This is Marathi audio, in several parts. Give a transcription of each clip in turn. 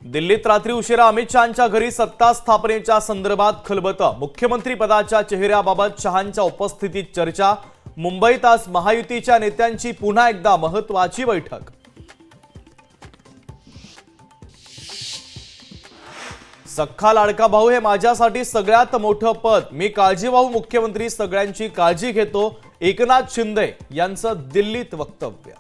दिल्लीत रात्री उशिरा अमित शहांच्या घरी सत्ता स्थापनेच्या संदर्भात खलबतं। मुख्यमंत्री पदाच्या चेहऱ्याबाबत शहांच्या उपस्थितीत चर्चा। मुंबईत आज महायुतीच्या नेत्यांची पुन्हा एकदा महत्त्वाची बैठक। सख्खा लाडका भाऊ हे माझ्यासाठी सगळ्यात मोठं पद। मी काळजीवाहू मुख्यमंत्री, सगळ्यांची काळजी घेतो। एकनाथ शिंदे यांचं दिल्लीत वक्तव्य।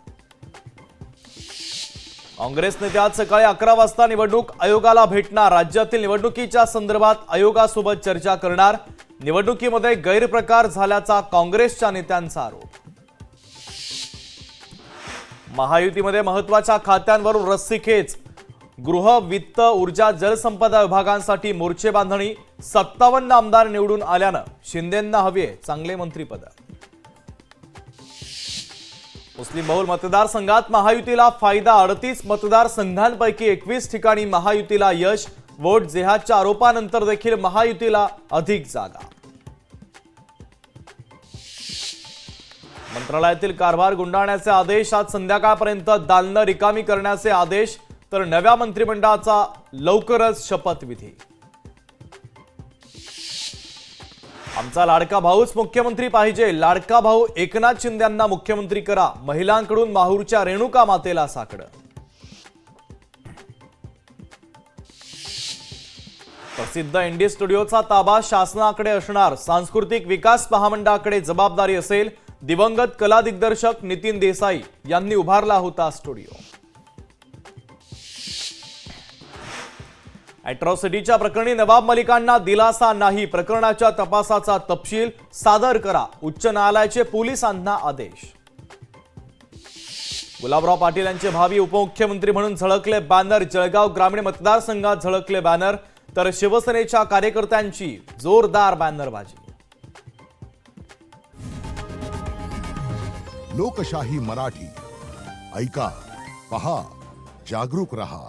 काँग्रेस नेते आज सकाळी 11 वाजता निवडणूक आयोगाला भेटणार। राज्यातील निवडणुकीच्या संदर्भात आयोगासोबत चर्चा करणार। निवडणुकीमध्ये गैरप्रकार झाल्याचा काँग्रेसच्या नेत्यांचा आरोप। महायुतीमध्ये महत्त्वाच्या खात्यांवरून रस्सीखेच। गृह, वित्त, ऊर्जा, जलसंपदा विभागांसाठी मोर्चे बांधणी। 57 आमदार निवडून आल्यानं शिंदेंना हवे चांगले मंत्रिपद। मुस्लिम बहुल मतदारसंघात महायुतीला फायदा। 38 मतदारसंघांपैकी 21 ठिकाणी महायुतीला यश। वोट जेहादच्या आरोपानंतर देखील महायुतीला अधिक जागा। मंत्रालयातील कारभार गुंडाळण्याचे आदेश। आज संध्याकाळपर्यंत दालनं रिकामी करण्याचे आदेश। तर नव्या मंत्रिमंडळाचा लवकरच शपथविधी। आमचा लाडका भाऊच मुख्यमंत्री पाहिजे। लाडका भाऊ एकनाथ शिंदेंना मुख्यमंत्री करा। महिलांकडून माहूरच्या रेणुका मातेला साकडं। प्रसिद्ध इंडी स्टुडिओचा ताबा शासनाकडे असणार। सांस्कृतिक विकास महामंडळाकडे जबाबदारी असेल। दिवंगत कला दिग्दर्शक नितीन देसाई यांनी उभारला होता स्टुडिओ। अॅट्रॉसिटीच्या प्रकरणी नवाब मलिकांना दिलासा नाही। प्रकरणाच्या तपासाचा तपशील सादर करा। उच्च न्यायालयाचे पोलिसांना आदेश। गुलाबराव पाटील यांचे भावी उपमुख्यमंत्री म्हणून झळकले बॅनर। जळगाव ग्रामीण मतदारसंघात झळकले बॅनर। तर शिवसेनेच्या कार्यकर्त्यांची जोरदार बॅनरबाजी। लोकशाही मराठी ऐका, पहा, जागरूक रहा।